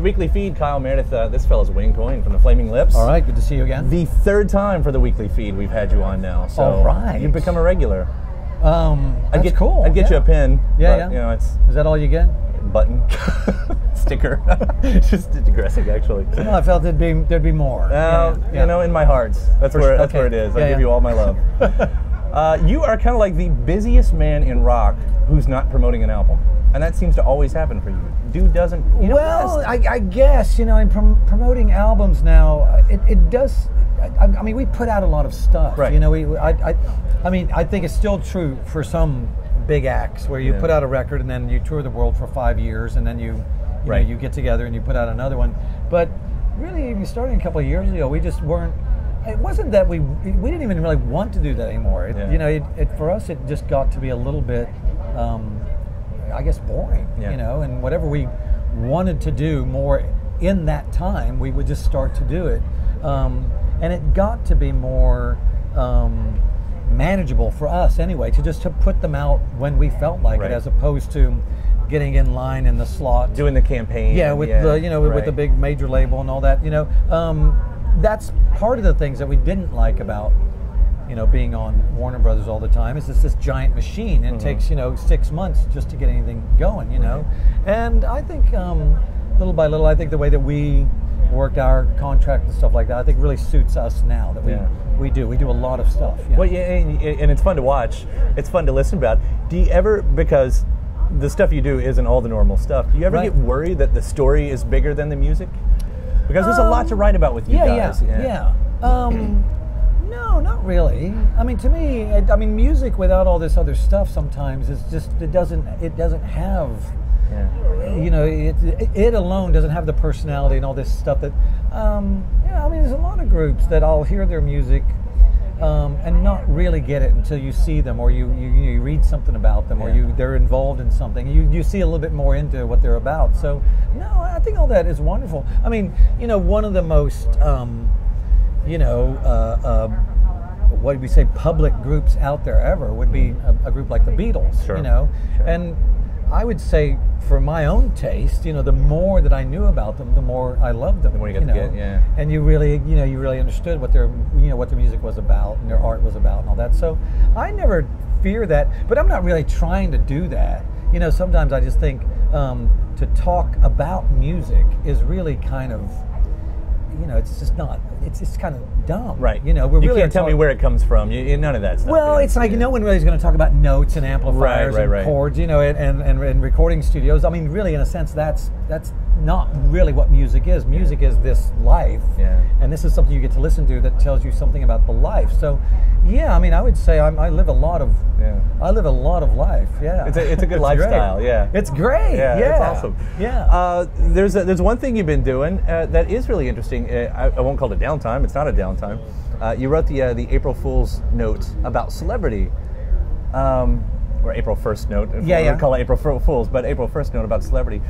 Weekly Feed, Kyle, Meredith. This fellow's Wayne Coyne from the Flaming Lips. All right, good to see you again. The third time for the Weekly Feed we've had you on now. So all right. You've become a regular. That's cool. I'd get you a pin. Yeah, but, you know, Is that all you get? Button. Sticker. Just digressing, actually. No, I felt there'd be more. You know, in my heart. That's where it is. I give you all my love. You are kind of like the busiest man in rock who's not promoting an album. And that seems to always happen for you. Dude doesn't... I guess, you know, in promoting albums now, it does... I mean, we put out a lot of stuff. Right. You know, I mean, I think it's still true for some big acts where you put out a record and then you tour the world for 5 years and then you know, you get together and you put out another one. But really, we started a couple of years ago. We just weren't... It wasn't that we didn't even really want to do that anymore. You know, for us, it just got to be a little bit... I guess boring, you know, and whatever we wanted to do more in that time, we would just start to do it. And it got to be more manageable for us anyway, to put them out when we felt like it, as opposed to getting in line in the slot. Doing the campaign. Yeah, with the, you know, with the big major label and all that, you know. That's part of the things that we didn't like about, you know, being on Warner Brothers all the time. Is this giant machine, and it takes, you know, 6 months just to get anything going, you know. And I think little by little, I think the way that we worked our contract and stuff like that, I think really suits us now. That we do a lot of stuff. Yeah. Well, and it's fun to watch. It's fun to listen about. Do you ever, because the stuff you do isn't all the normal stuff, do you ever get worried that the story is bigger than the music? Because there's a lot to write about with you guys. No, not really. I mean, to me, music without all this other stuff sometimes is just it doesn't have, you know, it alone doesn't have the personality and all this stuff that, I mean, there's a lot of groups that I'll hear their music and not really get it until you see them, or you read something about them, or they're involved in something. You see a little bit more into what they're about. So no, I think all that is wonderful. I mean, you know, one of the most what do we say, public groups out there ever would be a group like the Beatles, you know. And I would say, for my own taste, you know, the more that I knew about them, the more I loved them. The more you got to get, and you really understood what their music was about and their art was about and all that. So I never fear that, but I'm not really trying to do that. You know, sometimes I just think to talk about music is really kind of, you know, it's just not. It's kind of dumb, right? You know, you can't tell me where it comes from. None of that stuff. Well, it's like no one really is going to talk about notes and amplifiers and chords, you know, and recording studios. I mean, really, in a sense, that's not really what music is. Music is this life, and this is something you get to listen to that tells you something about the life. So, I mean, I would say I live a lot of life. Yeah, it's a good lifestyle. Great. Yeah, it's great. Yeah, it's awesome. Yeah, there's one thing you've been doing that is really interesting. I won't call it downtime. It's not a downtime. You wrote the April Fool's note about celebrity, or April 1st note. We call it April Fool's, but April 1st note about celebrity.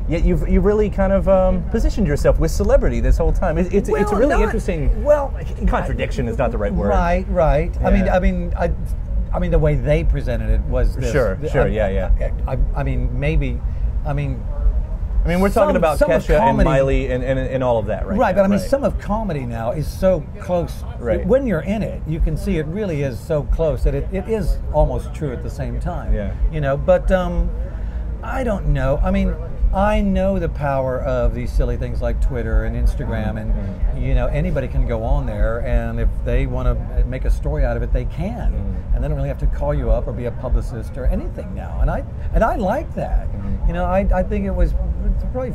Yet you've really kind of positioned yourself with celebrity this whole time. It's a really interesting. Well, contradiction is not the right word. Right. Yeah. I mean, the way they presented it was this. Sure. I mean, we're talking about Kesha and Miley and all of that, right? Right, but I mean, some of comedy now is so close. Right. When you're in it, you can see it really is so close that it is almost true at the same time. Yeah. You know, but I don't know. I mean, I know the power of these silly things like Twitter and Instagram, and you know, anybody can go on there, and if they want to make a story out of it, they can, and they don't really have to call you up or be a publicist or anything now. And I like that. You know, I think it was probably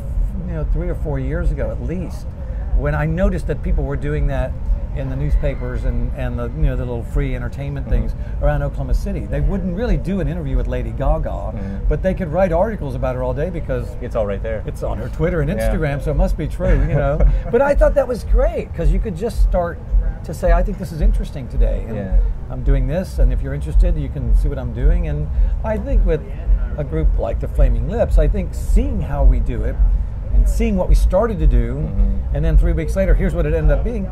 3 or 4 years ago at least when I noticed that people were doing that in the newspapers and the the little free entertainment things around Oklahoma City. They wouldn't really do an interview with Lady Gaga, but they could write articles about her all day because it's all right there. It's on her Twitter and Instagram, so it must be true, you know. But I thought that was great because you could just start to say, I think this is interesting today, and I'm doing this, and if you're interested, you can see what I'm doing. And I think with a group like the Flaming Lips, I think seeing how we do it and seeing what we started to do, and then 3 weeks later, here's what it ended up being.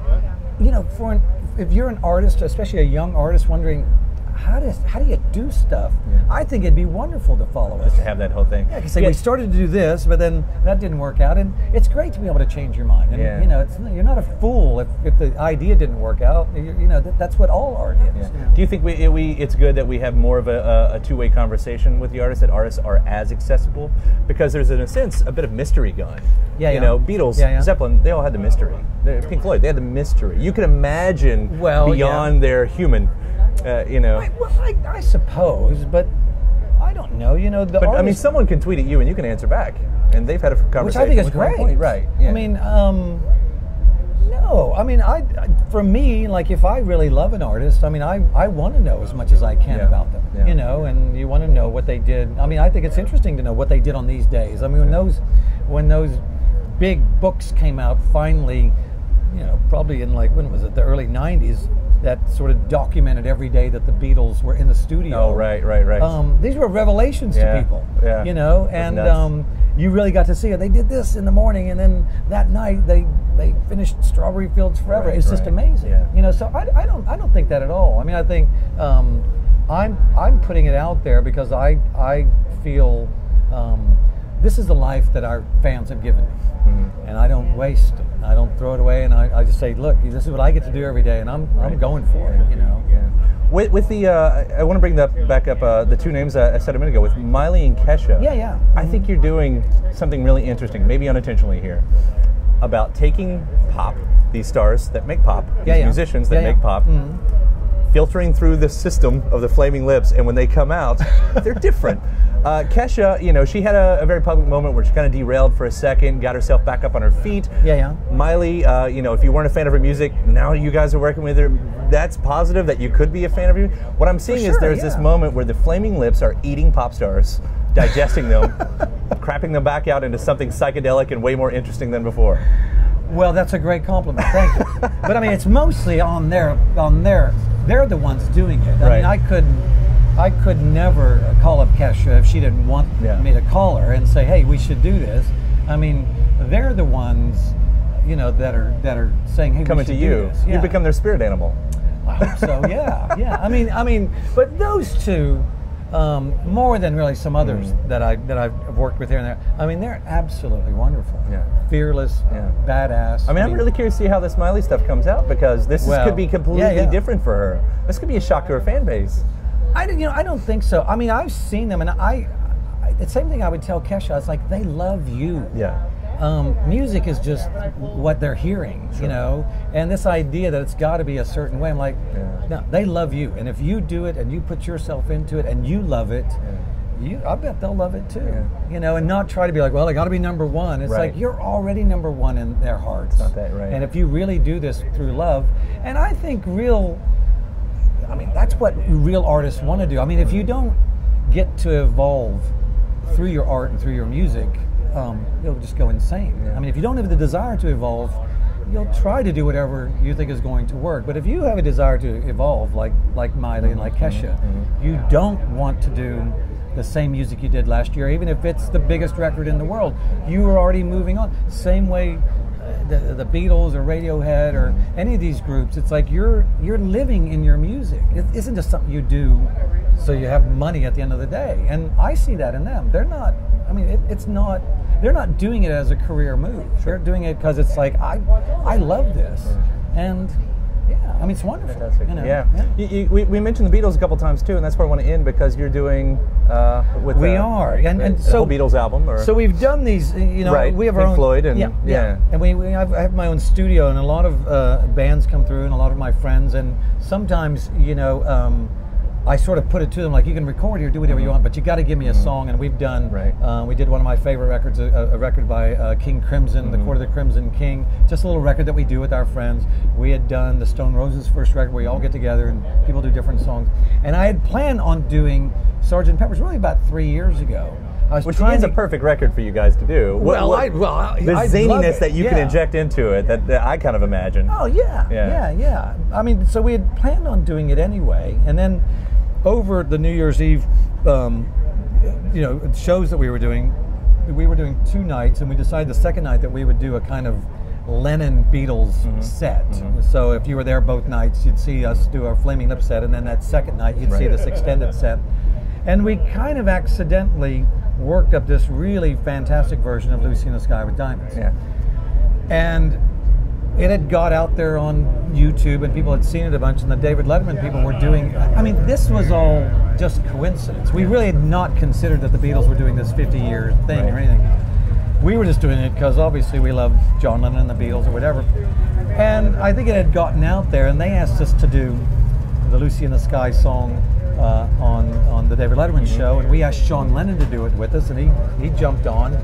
You know, if you're an artist, especially a young artist, wondering how do you do stuff? Yeah. I think it'd be wonderful to follow us. Just to have that whole thing. Yeah, because we started to do this, but then that didn't work out, and it's great to be able to change your mind. And you're not a fool if the idea didn't work out. That's what all art is. Yeah. Do you think it's good that we have more of a two-way conversation with the artists, that artists are as accessible? Because there's, in a sense, a bit of mystery going. Beatles, Zeppelin, they all had the mystery. Pink Floyd, they had the mystery. You can imagine beyond their human, I suppose, but I don't know. But someone can tweet at you and you can answer back, and they've had a conversation. Which I think is great, right? Yeah. No, for me, like if I really love an artist, I want to know as much as I can about them, and you want to know what they did. I think it's interesting to know what they did on these days. When those big books came out, finally, probably in when was it, the early 90s, that sort of documented every day that the Beatles were in the studio. Oh, right. These were revelations to people, and you really got to see it. They did this in the morning, and then that night they finished Strawberry Fields Forever. It's just amazing. Yeah. So I don't think that at all. I think I'm putting it out there because I feel this is the life that our fans have given me. Mm-hmm. And I don't waste it. I don't throw it away, and I just say, look, this is what I get to do every day, and I'm going for it. Yeah. With the, I want to bring that back up. The two names I said a minute ago with Miley and Kesha. Yeah. I think you're doing something really interesting, maybe unintentionally here, about taking pop, these stars that make pop, these musicians that make pop. Mm-hmm. Filtering through the system of the Flaming Lips, and when they come out, they're different. Kesha, she had a very public moment where she kind of derailed for a second, got herself back up on her feet. Yeah. Miley, if you weren't a fan of her music, now you guys are working with her. That's positive that you could be a fan of her. What I'm seeing is there's this moment where the Flaming Lips are eating pop stars, digesting them, crapping them back out into something psychedelic and way more interesting than before. Well, that's a great compliment. Thank you. But it's mostly on their. They're the ones doing it. I could never call up Kesha if she didn't want me to call her and say, "Hey, we should do this." They're the ones, that are saying, "Hey, coming we should to you." Do this. You become their spirit animal. I hope so. Yeah. But those two, more than really some others that I've worked with here and there. They're absolutely wonderful. Yeah. Fearless. Yeah. Badass. I'm really curious to see how this Miley stuff comes out, because this could be completely different for her. This could be a shock to her fan base. I don't think so. I've seen them, and the same thing I would tell Kesha. It's like, they love you. Yeah. Music is just what they're hearing, and this idea that it's got to be a certain way. I'm like, no, they love you, and if you do it and you put yourself into it and you love it, I bet they'll love it too. And not try to be like, well, I got to be number one. It's like, you're already number one in their hearts. It's not that right. And if you really do this through love, and I think that's what real artists want to do. If you don't get to evolve through your art and through your music, you'll just go insane. Yeah. If you don't have the desire to evolve, you'll try to do whatever you think is going to work. But if you have a desire to evolve, like Miley and like Kesha, you don't want to do the same music you did last year, even if it's the biggest record in the world. You are already moving on. Same way the Beatles or Radiohead or any of these groups, it's like you're living in your music. It isn't just something you do so you have money at the end of the day. And I see that in them. They're not, they're not doing it as a career move. They're doing it because it's like, I love this. And it's wonderful. Fantastic. We mentioned the Beatles a couple times too, and that's where I want to end, because you're doing with we are and so whole Beatles album. So we've done these. We have our Pink own Floyd and and I have my own studio, and a lot of bands come through, and a lot of my friends, and sometimes I sort of put it to them like, you can record here, do whatever you want, but you got to give me a song. And we've done, we did one of my favorite records, a record by King Crimson, the Court of the Crimson King, just a little record that we do with our friends. We had done the Stone Roses' first record, where we all get together and people do different songs. And I had planned on doing Sgt. Pepper's really about 3 years ago. Which is a perfect record for you guys to do. The zaniness that you can inject into it, that I kind of imagine. Oh, yeah. So we had planned on doing it anyway, and then over the New Year's Eve, shows that we were doing 2 nights, and we decided the second night that we would do a kind of Lennon Beatles set. So if you were there both nights, you'd see us do our Flaming Lips set, and then that second night you'd see this extended set. And we kind of accidentally worked up this really fantastic version of Lucy in the Sky with Diamonds. Yeah. And it had got out there on YouTube, and people had seen it a bunch, and the David Letterman people were doing, I mean, this was all just coincidence. We really had not considered that the Beatles were doing this 50-year thing or anything. We were just doing it because obviously we love John Lennon and the Beatles or whatever. And I think it had gotten out there, and they asked us to do the Lucy in the Sky song on the David Letterman show, and we asked Sean Lennon to do it with us, and he jumped on.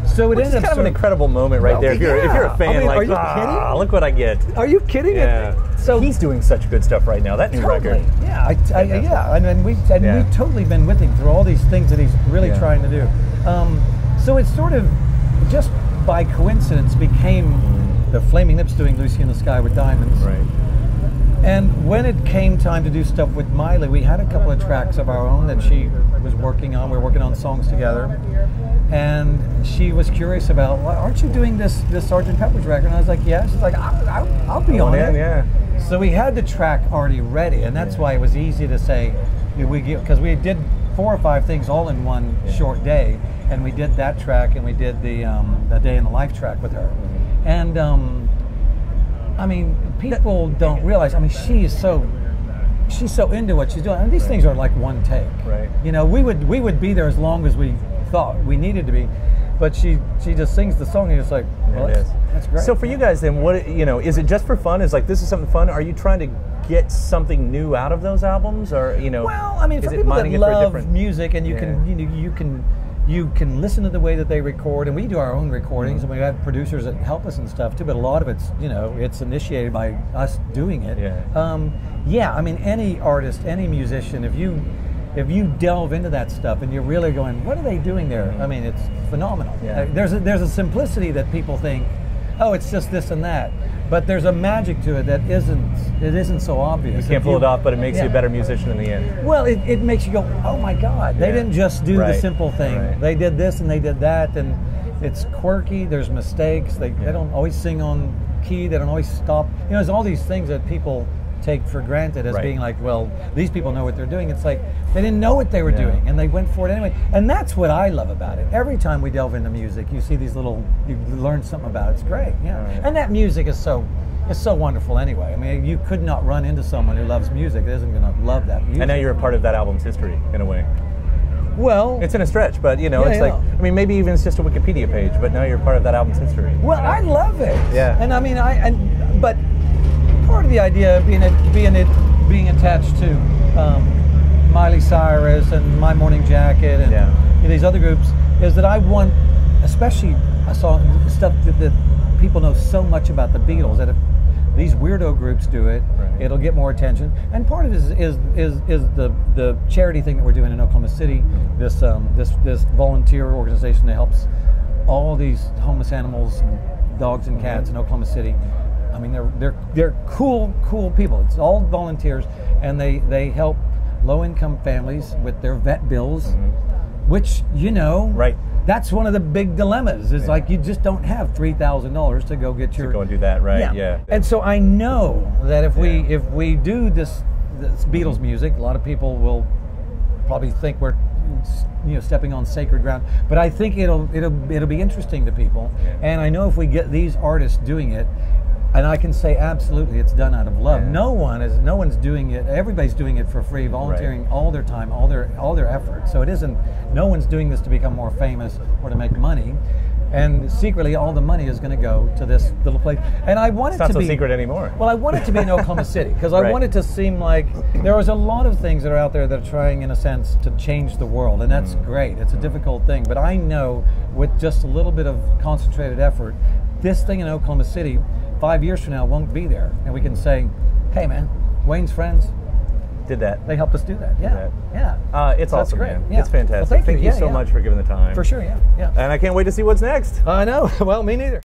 So it ended up kind of an incredible moment right there. If you're a fan, I mean, like, are you kidding? Look what I get. Are you kidding? Yeah. So he's doing such good stuff right now. That new record. Yeah, and we've totally been with him through all these things that he's really trying to do. So it sort of just by coincidence became the Flaming Lips doing Lucy in the Sky with Diamonds. Right. And when it came time to do stuff with Miley, we had a couple of tracks of our own that she was working on. We were working on songs together. And she was curious about, well, aren't you doing this Sgt. Pepper's record? And I was like, yeah. She's like, I'll be on it. Yeah. So we had the track already ready, and that's why it was easy to say, because we did 4 or 5 things all in one short day, and we did that track, and we did the Day in the Life track with her. And I mean, people don't realize, I mean, she's so into what she's doing. And these things are like one take. Right. You know, we would be there as long as we thought we needed to be, but she just sings the song, and it's like, well, that's great. So for you guys then, what, is it just for fun? Is like, this is something fun? Are you trying to get something new out of those albums, or Well, I mean, for people that love music, and you can listen to the way that they record, and we do our own recordings, and we have producers that help us and stuff too. But a lot of it's it's initiated by us doing it. Yeah. I mean, any artist, any musician, if you delve into that stuff and you're really going, what are they doing there? I mean, it's phenomenal. Yeah. There's a simplicity that people think, oh, it's just this and that, but there's a magic to it that isn't so obvious. You can't pull it off, but it makes you a better musician in the end. Well, it makes you go, oh my God, they didn't just do the simple thing. Right. They did this and they did that, and it's quirky, there's mistakes, they don't always sing on key, they don't always stop. There's all these things that people take for granted as being like, well, these people know what they're doing. It's like they didn't know what they were doing, and they went for it anyway. And that's what I love about it. Every time we delve into music, you see these you learn something about it. It's great, And that music is so wonderful anyway. I mean, you could not run into someone who loves music that isn't going to love that music. And now you're a part of that album's history, in a way. Well, it's in a stretch, but it's like, I mean, maybe even it's just a Wikipedia page, but now you're part of that album's history. Well, I love it. Yeah. And I mean, but part of the idea of being attached to Miley Cyrus and My Morning Jacket and these other groups is that I want, especially I saw stuff that people know so much about the Beatles, that if these weirdo groups do it, it'll get more attention. And part of it is the charity thing that we're doing in Oklahoma City. This volunteer organization that helps all these homeless animals, dogs and cats in Oklahoma City. I mean, they're cool people. It's all volunteers, and they help low-income families with their vet bills, which that's one of the big dilemmas. Is like, you just don't have $3,000 to go get your go and do that, right? Yeah. And so I know that if we do this Beatles music, a lot of people will probably think we're stepping on sacred ground, but I think it'll be interesting to people. And I know if we get these artists doing it, and I can say absolutely it's done out of love. No one's doing it. Everybody's doing it for free, volunteering all their time, all their effort. So it isn't. No one's doing this to become more famous or to make money. And secretly, all the money is going to go to this little place. And I want it to be. It's not so secret anymore. Well, I want it to be in Oklahoma City, because I want it to seem like there was a lot of things that are out there that are trying, in a sense, to change the world, and that's great. It's a difficult thing, but I know with just a little bit of concentrated effort, this thing in Oklahoma City 5 years from now won't be there, and we can say, hey man, Wayne's friends did that. They helped us do that. It's awesome, man. Yeah. It's fantastic. Well, thank you so much for giving the time. For sure, yeah. And I can't wait to see what's next. I know. Well, me neither.